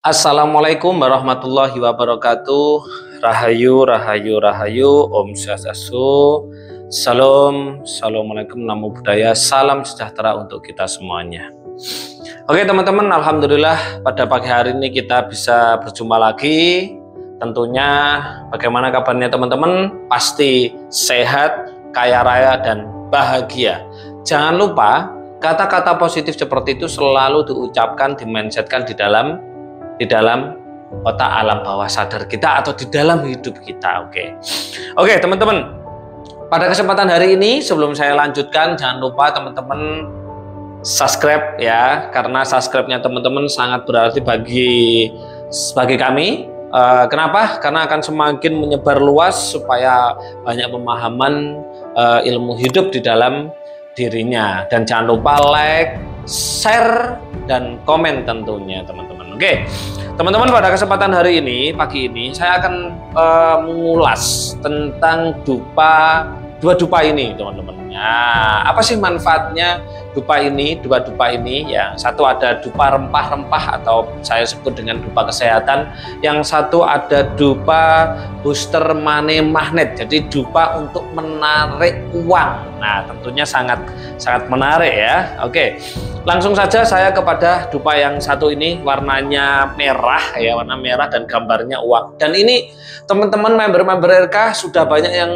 Assalamualaikum warahmatullahi wabarakatuh. Rahayu, rahayu, rahayu. Om Swastiastu. Salam, assalamualaikum, namo buddhaya. Salam sejahtera untuk kita semuanya. Oke teman-teman, alhamdulillah pada pagi hari ini kita bisa berjumpa lagi. Tentunya bagaimana kabarnya teman-teman? Pasti sehat, kaya raya, dan bahagia. Jangan lupa kata-kata positif seperti itu selalu diucapkan, dimensetkan di dalam otak alam bawah sadar kita atau di dalam hidup kita. Oke teman-teman, pada kesempatan hari ini sebelum saya lanjutkan, jangan lupa teman-teman subscribe ya, karena subscribe-nya teman-teman sangat berarti bagi kami. Kenapa? Karena akan semakin menyebar luas supaya banyak pemahaman ilmu hidup di dalam dirinya. Dan jangan lupa like, share, dan komen tentunya teman-teman. Oke, teman-teman, pada kesempatan hari ini, pagi ini, saya akan mengulas tentang dua dupa ini, teman-teman. Nah, apa sih manfaatnya dupa ini, dua dupa ini? Ya, satu ada dupa rempah-rempah atau saya sebut dengan dupa kesehatan. Yang satu ada dupa booster money magnet, jadi dupa untuk menarik uang. Nah, tentunya sangat menarik ya. Oke, langsung saja saya kepada dupa yang satu ini, warnanya merah ya, warna merah dan gambarnya uang. Dan ini teman-teman member-member RK sudah banyak yang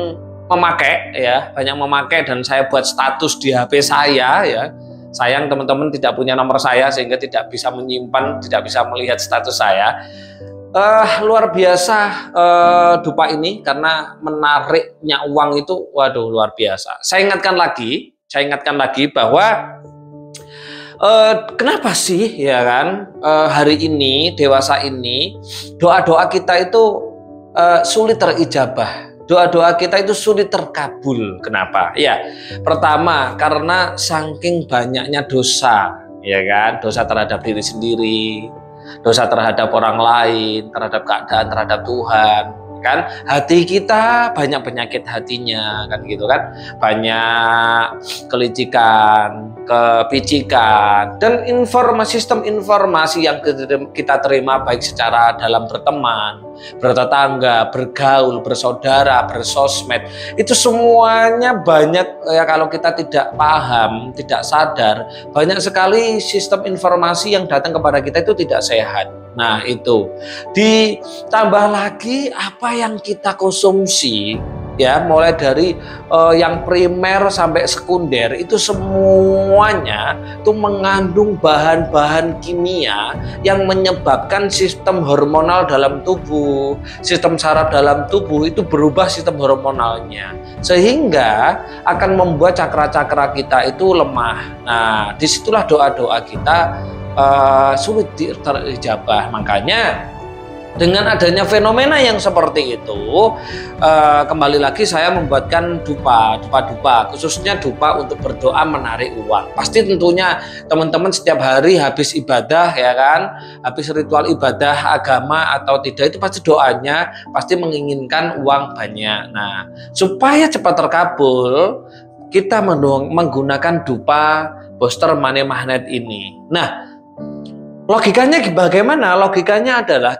memakai ya, dan saya buat status di HP saya ya. Sayang teman-teman tidak punya nomor saya sehingga tidak bisa menyimpan, tidak bisa melihat status saya. Luar biasa dupa ini karena menariknya uang itu, waduh, luar biasa. Saya ingatkan lagi bahwa kenapa sih ya kan hari ini, dewasa ini, doa-doa kita itu sulit terijabah. Doa-doa kita itu sulit terkabul. Kenapa? Ya, pertama karena saking banyaknya dosa, ya kan? Dosa terhadap diri sendiri, dosa terhadap orang lain, terhadap keadaan, terhadap Tuhan, kan? Hati kita banyak penyakit hatinya, kan gitu kan? Banyak kelicikan, kepicikan, dan sistem informasi yang kita terima baik secara dalam berteman, bertetangga, bergaul, bersaudara, bersosmed, itu semuanya banyak ya, kalau kita tidak paham, tidak sadar, banyak sekali sistem informasi yang datang kepada kita itu tidak sehat. Nah, itu ditambah lagi apa yang kita konsumsi ya, mulai dari yang primer sampai sekunder, itu semuanya itu mengandung bahan-bahan kimia yang menyebabkan sistem hormonal dalam tubuh, sistem saraf dalam tubuh itu berubah sistem hormonalnya, sehingga akan membuat cakra-cakra kita itu lemah. Nah, disitulah doa-doa kita sulit terijabah. Makanya dengan adanya fenomena yang seperti itu, kembali lagi saya membuatkan dupa khususnya dupa untuk berdoa menarik uang. Pasti tentunya teman-teman setiap hari habis ibadah ya kan, habis ritual ibadah agama atau tidak, itu pasti doanya pasti menginginkan uang banyak. Nah, supaya cepat terkabul, kita menggunakan dupa booster money magnet ini. Nah, logikanya bagaimana? Logikanya adalah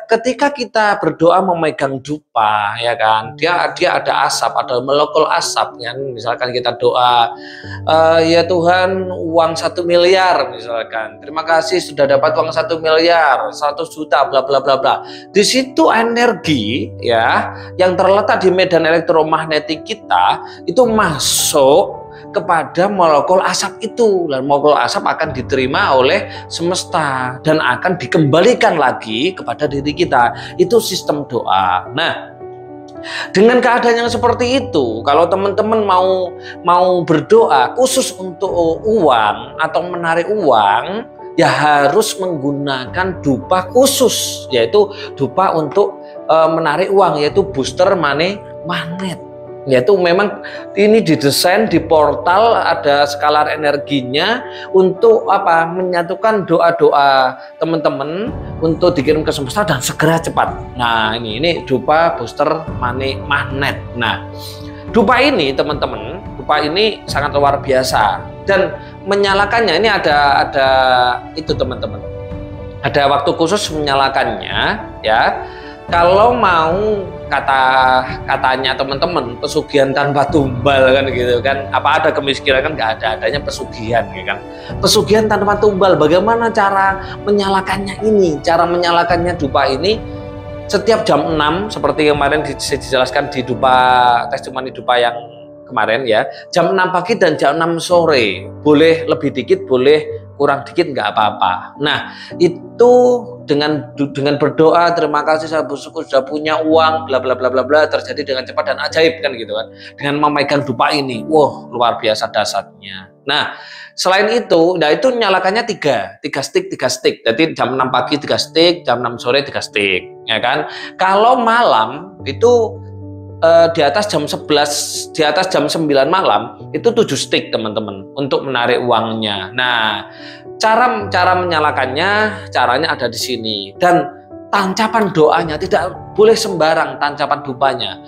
ketika kita berdoa memegang dupa, ya kan, dia ada asap, ada molekul asap kan. Misalkan kita doa, ya Tuhan, uang 1 miliar misalkan. Terima kasih sudah dapat uang 1 miliar, 100 juta, bla bla bla bla. Di situ energi ya yang terletak di medan elektromagnetik kita itu masuk kepada molekul asap itu, dan molekul asap akan diterima oleh semesta dan akan dikembalikan lagi kepada diri kita. Itu sistem doa. Nah, dengan keadaan yang seperti itu, kalau teman-teman mau berdoa khusus untuk uang atau menarik uang, ya harus menggunakan dupa khusus, yaitu dupa untuk menarik uang, yaitu booster money magnet. Yaitu memang ini didesain di portal, ada skalar energinya untuk apa? Menyatukan doa-doa teman-teman untuk dikirim ke semesta dan segera cepat. Nah, ini dupa booster money magnet. Nah, dupa ini teman-teman, dupa ini sangat luar biasa dan menyalakannya ini ada itu teman-teman. Ada waktu khusus menyalakannya ya. Kalau mau katanya teman-teman pesugihan tanpa tumbal kan gitu kan, apa ada kemiskinan kan, nggak ada, adanya pesugihan ya kan, pesugihan tanpa tumbal. Bagaimana cara menyalakannya ini? Cara menyalakannya dupa ini setiap jam 6 seperti kemarin dijelaskan di dupa testimoni dupa yang kemarin ya, jam 6 pagi dan jam 6 sore, boleh lebih dikit, boleh kurang dikit, nggak apa-apa. Nah, itu dengan berdoa, terima kasih saya bersyukur sudah punya uang, bla bla bla bla bla, terjadi dengan cepat dan ajaib kan gitu kan. Dengan memegang dupa ini, wah luar biasa dahsyatnya. Nah, selain itu, nah itu nyalakannya tiga stick. Jadi jam 6 pagi 3 stick, jam 6 sore 3 stick, ya kan. Kalau malam itu di atas jam 11, di atas jam 9 malam itu 7 stick teman-teman untuk menarik uangnya. Nah, cara menyalakannya, caranya ada di sini. Dan tancapan doanya tidak boleh sembarang, tancapan dupanya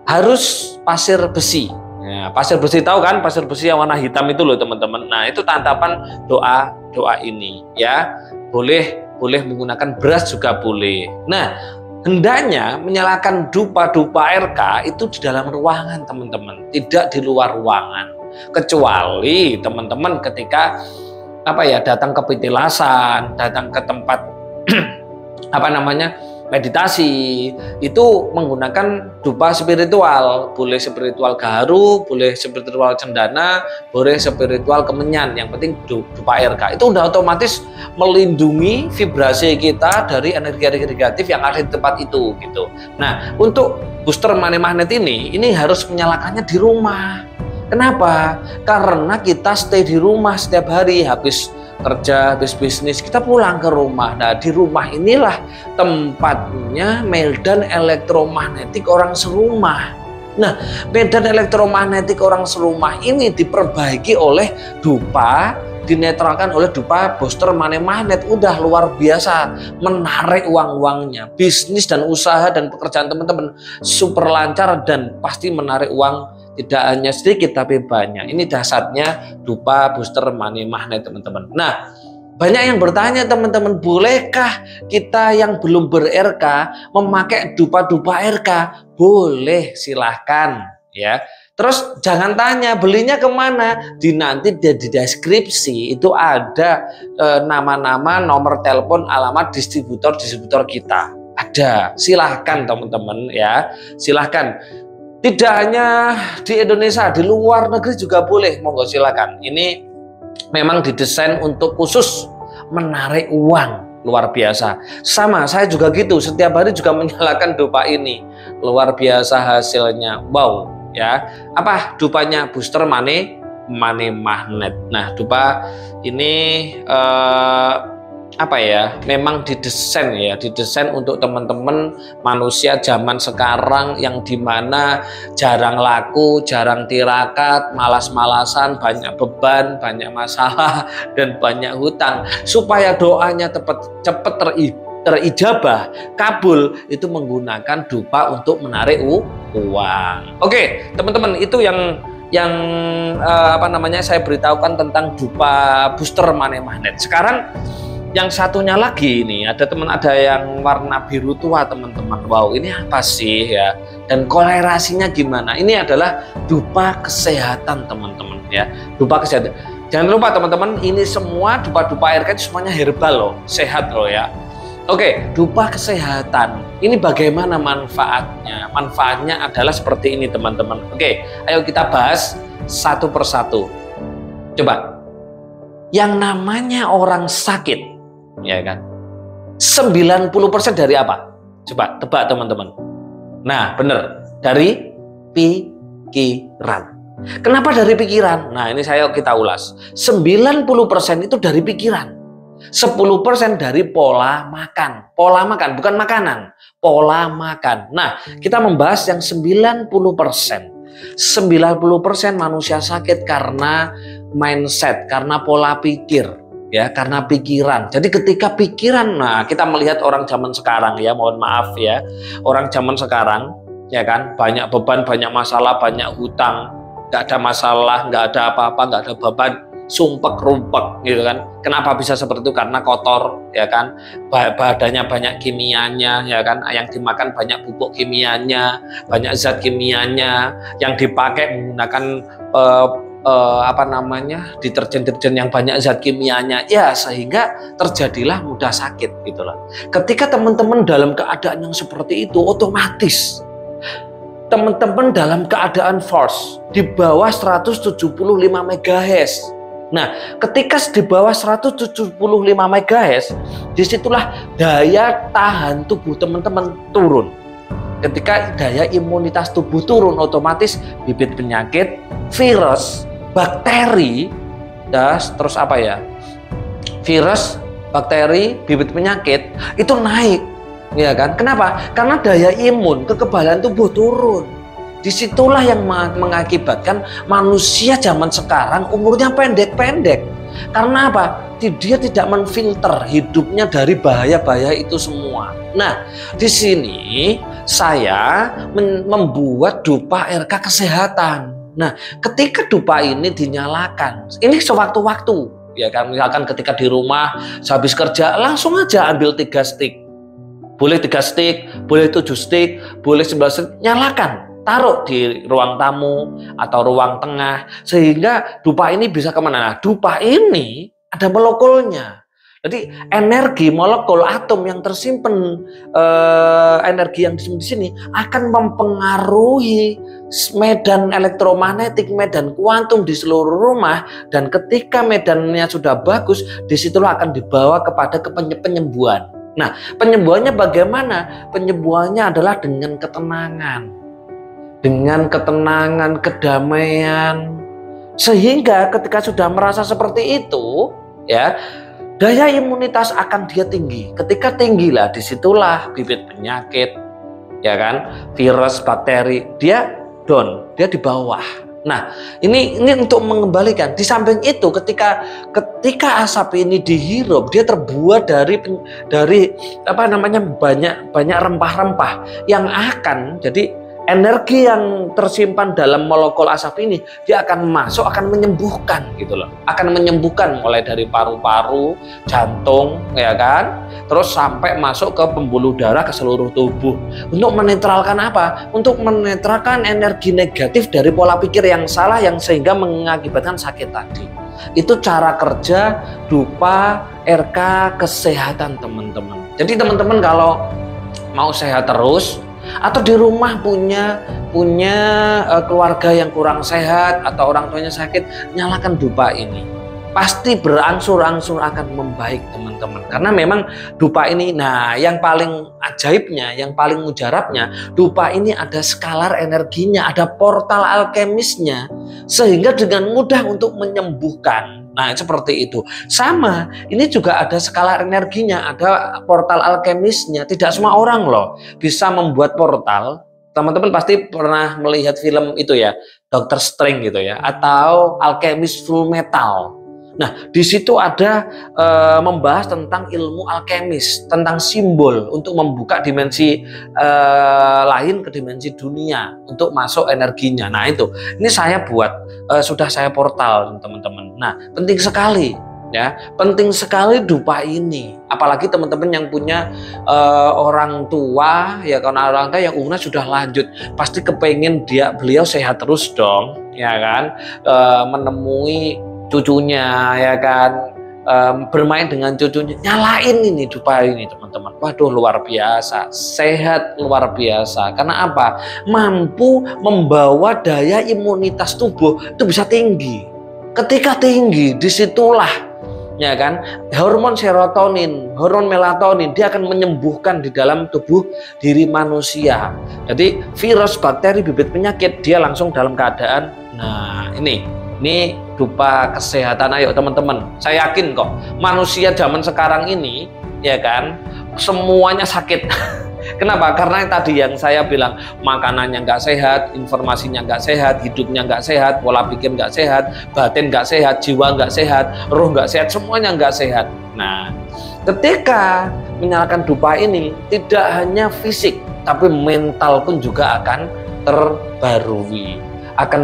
harus pasir besi. Ya, pasir besi tahu kan, pasir besi yang warna hitam itu loh teman-teman. Nah, itu tantapan doa ini ya. Boleh menggunakan beras juga boleh. Nah, hendaknya menyalakan dupa RK itu di dalam ruangan teman-teman, tidak di luar ruangan. Kecuali teman-teman ketika datang ke petilasan, datang ke tempat meditasi, itu menggunakan dupa spiritual. Boleh spiritual gaharu, boleh spiritual cendana, boleh spiritual kemenyan. Yang penting dupa RK itu udah otomatis melindungi vibrasi kita dari energi-energi negatif yang ada di tempat itu gitu. Nah, untuk booster money magnet ini harus menyalakannya di rumah. Kenapa? Karena kita stay di rumah setiap hari, habis kerja, habis bisnis, kita pulang ke rumah. Nah, di rumah inilah tempatnya medan elektromagnetik orang serumah. Nah, medan elektromagnetik orang serumah ini diperbaiki oleh dupa, dinetralkan oleh dupa booster money magnet. Udah luar biasa menarik uang-uangnya. Bisnis dan usaha dan pekerjaan teman-teman super lancar dan pasti menarik uang. Tidak hanya sedikit tapi banyak. Ini dahsyatnya dupa booster money magnet teman-teman. Nah, banyak yang bertanya teman-teman, bolehkah kita yang belum ber-RK memakai dupa RK? Boleh, silahkan ya. Terus jangan tanya belinya kemana, nanti di deskripsi itu ada nama-nama, nomor telepon, alamat distributor kita. Ada, silahkan teman-teman ya, silahkan. Tidak hanya di Indonesia, di luar negeri juga boleh, monggo silakan. Ini memang didesain untuk khusus menarik uang, luar biasa. Sama, saya juga gitu, setiap hari juga menyalakan dupa ini. Luar biasa hasilnya, wow ya. Apa dupanya? Booster money magnet. Nah, dupa ini memang didesain untuk teman-teman manusia zaman sekarang yang dimana jarang laku, jarang tirakat, malas-malasan, banyak beban, banyak masalah dan banyak hutang, supaya doanya cepat terijabah, kabul, itu menggunakan dupa untuk menarik uang. Oke, teman-teman, itu yang saya beritahukan tentang dupa booster money magnet. Sekarang yang satunya lagi ini ada yang warna biru tua teman-teman. Wow, ini apa sih ya? Dan kolerasinya gimana? Ini adalah dupa kesehatan teman-teman ya. Dupa kesehatan. Jangan lupa teman-teman, ini semua dupa RK itu semuanya herbal loh, sehat loh ya. Oke, dupa kesehatan. Ini bagaimana manfaatnya? Manfaatnya adalah seperti ini teman-teman. Oke, ayo kita bahas satu persatu. Coba. Yang namanya orang sakit, ya kan, 90% dari apa? Coba tebak teman-teman. Nah, bener, dari pikiran. Kenapa dari pikiran? Nah, ini kita ulas. 90% itu dari pikiran. 10% dari pola makan. Pola makan, bukan makanan. Pola makan. Nah, kita membahas yang 90%. 90% manusia sakit karena mindset, karena pola pikir, ya, karena pikiran. Jadi ketika pikiran, nah kita melihat orang zaman sekarang ya, mohon maaf ya, orang zaman sekarang ya kan, banyak beban, banyak masalah, banyak hutang, nggak ada masalah, nggak ada apa-apa, nggak ada beban, sumpek rumpek gitu kan. Kenapa bisa seperti itu? Karena kotor ya kan, badannya banyak kimianya ya kan, yang dimakan banyak pupuk kimianya, banyak zat kimianya, yang dipakai menggunakan deterjen-deterjen yang banyak zat kimianya, ya sehingga terjadilah mudah sakit gitu loh. Ketika teman-teman dalam keadaan yang seperti itu, otomatis teman-teman dalam keadaan force di bawah 175 MHz. Nah, ketika di bawah 175 MHz, disitulah daya tahan tubuh teman-teman turun. Ketika daya imunitas tubuh turun, otomatis bibit penyakit, virus, bakteri, terus apa ya? Virus, bakteri, bibit penyakit itu naik, ya kan? Kenapa? Karena daya imun, kekebalan tubuh turun. Disitulah yang mengakibatkan manusia zaman sekarang umurnya pendek-pendek. Karena apa? Dia tidak menfilter hidupnya dari bahaya-bahaya itu semua. Nah, di sini saya membuat dupa RK kesehatan. Nah, ketika dupa ini dinyalakan, ini sewaktu-waktu, ya kan? Misalkan ketika di rumah, habis kerja, langsung aja ambil 3 stick. Boleh 3 stick, boleh 7 stick, boleh 11 stick, nyalakan. Taruh di ruang tamu atau ruang tengah, sehingga dupa ini bisa kemana? Nah, dupa ini ada molekulnya. Jadi energi molekul atom yang tersimpan, energi yang disimpan di sini akan mempengaruhi medan elektromagnetik, medan kuantum di seluruh rumah, dan ketika medannya sudah bagus, disitulah akan dibawa kepada penyembuhan. Nah, penyembuhannya bagaimana? Penyembuhannya adalah dengan ketenangan. Dengan ketenangan, kedamaian, sehingga ketika sudah merasa seperti itu, ya, daya imunitas akan dia tinggi. Ketika tinggilah, disitulah bibit penyakit, ya kan, virus, bakteri, dia down, dia di bawah. Nah, ini untuk mengembalikan. Di samping itu, ketika asap ini dihirup, dia terbuat dari banyak rempah-rempah yang akan jadi energi yang tersimpan dalam molekul asap ini, dia akan masuk, akan menyembuhkan gitu loh. Akan menyembuhkan mulai dari paru-paru, jantung, ya kan? Terus sampai masuk ke pembuluh darah, ke seluruh tubuh. Untuk menetralkan apa? Untuk menetralkan energi negatif dari pola pikir yang salah yang sehingga mengakibatkan sakit tadi. Itu cara kerja dupa RK kesehatan teman-teman. Jadi teman-teman kalau mau sehat terus, atau di rumah punya keluarga yang kurang sehat atau orang tuanya sakit, nyalakan dupa ini. Pasti berangsur-angsur akan membaik teman-teman. Karena memang dupa ini, nah yang paling ajaibnya, yang paling mujarabnya, dupa ini ada skalar energinya, ada portal alkemisnya, sehingga dengan mudah untuk menyembuhkan. Nah, seperti itu. Sama, ini juga ada skala energinya, ada portal alkemisnya. Tidak semua orang loh bisa membuat portal. Teman-teman pasti pernah melihat film itu ya, Dr. Strange gitu ya, atau Alchemist Full Metal. Nah, di situ ada membahas tentang ilmu alkemis, tentang simbol untuk membuka dimensi lain ke dimensi dunia untuk masuk energinya. Nah, itu. Ini saya buat, sudah saya portal teman-teman. Nah, penting sekali ya, penting sekali dupa ini. Apalagi teman-teman yang punya orang tua ya, karena orang tua yang umurnya sudah lanjut, pasti kepengen beliau sehat terus dong, ya kan, menemui cucunya, ya kan, bermain dengan cucunya, nyalain ini dupa ini teman-teman. Waduh, luar biasa, sehat luar biasa. Karena apa? Mampu membawa daya imunitas tubuh itu bisa tinggi. Ketika tinggi, disitulah ya kan, hormon serotonin, hormon melatonin, dia akan menyembuhkan di dalam tubuh diri manusia. Jadi virus, bakteri, bibit penyakit, dia langsung dalam keadaan, nah ini dupa kesehatan. Ayo teman-teman, saya yakin kok manusia zaman sekarang ini ya kan, semuanya sakit Kenapa? Karena tadi yang saya bilang, makanannya nggak sehat, informasinya nggak sehat, hidupnya nggak sehat, pola pikir nggak sehat, batin nggak sehat, jiwa nggak sehat, roh nggak sehat, semuanya nggak sehat. Nah, ketika menyalakan dupa ini, tidak hanya fisik, tapi mental pun juga akan terbarui,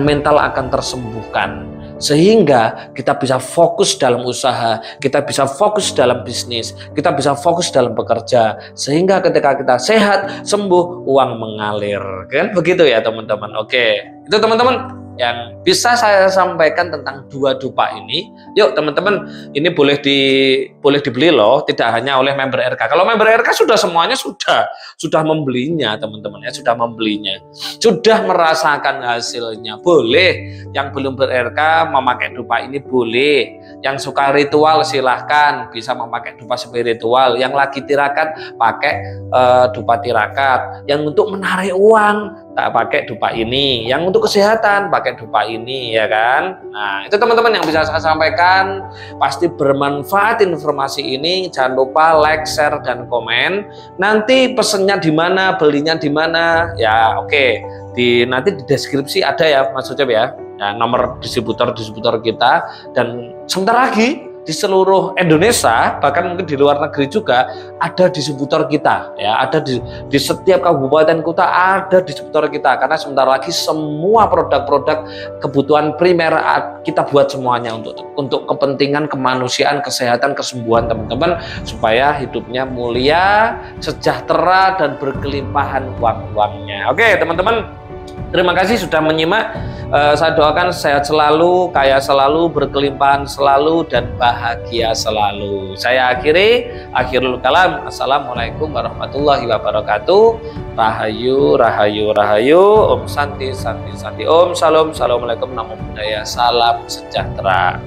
mental akan tersembuhkan. Sehingga kita bisa fokus dalam usaha, kita bisa fokus dalam bisnis, kita bisa fokus dalam bekerja. Sehingga ketika kita sehat, sembuh, uang mengalir. Kan begitu ya teman-teman. Oke, itu teman-teman yang bisa saya sampaikan tentang dua dupa ini. Yuk teman-teman, ini boleh dibeli loh, tidak hanya oleh member RK. Kalau member RK semuanya sudah membelinya teman-teman ya, sudah membelinya, sudah merasakan hasilnya. Boleh yang belum ber-RK memakai dupa ini boleh. Yang suka ritual silahkan bisa memakai dupa spiritual. Yang lagi tirakat pakai dupa tirakat. Yang untuk menarik uang tak pakai dupa ini, yang untuk kesehatan pakai dupa ini, ya kan. Nah, itu teman-teman yang bisa saya sampaikan. Pasti bermanfaat informasi ini. Jangan lupa like, share, dan komen. Nanti pesennya di mana, belinya di mana, ya oke. Nanti di deskripsi ada ya Mas Ucep ya, nomor distributor kita. Dan sebentar lagi di seluruh Indonesia, bahkan mungkin di luar negeri juga ada distributor kita ya, ada di setiap kabupaten kota ada distributor kita, karena sebentar lagi semua produk-produk kebutuhan primer kita buat semuanya untuk kepentingan kemanusiaan, kesehatan, kesembuhan teman-teman, supaya hidupnya mulia, sejahtera, dan berkelimpahan uang-uangnya. Oke teman-teman, terima kasih sudah menyimak. Saya doakan sehat selalu, kaya selalu, berkelimpahan selalu, dan bahagia selalu. Saya akhirul kalam. Assalamualaikum warahmatullahi wabarakatuh. Rahayu, rahayu, rahayu. Om Santi, Santi, Santi. Om Salam, Assalamualaikum, Namo Buddhaya. Salam sejahtera.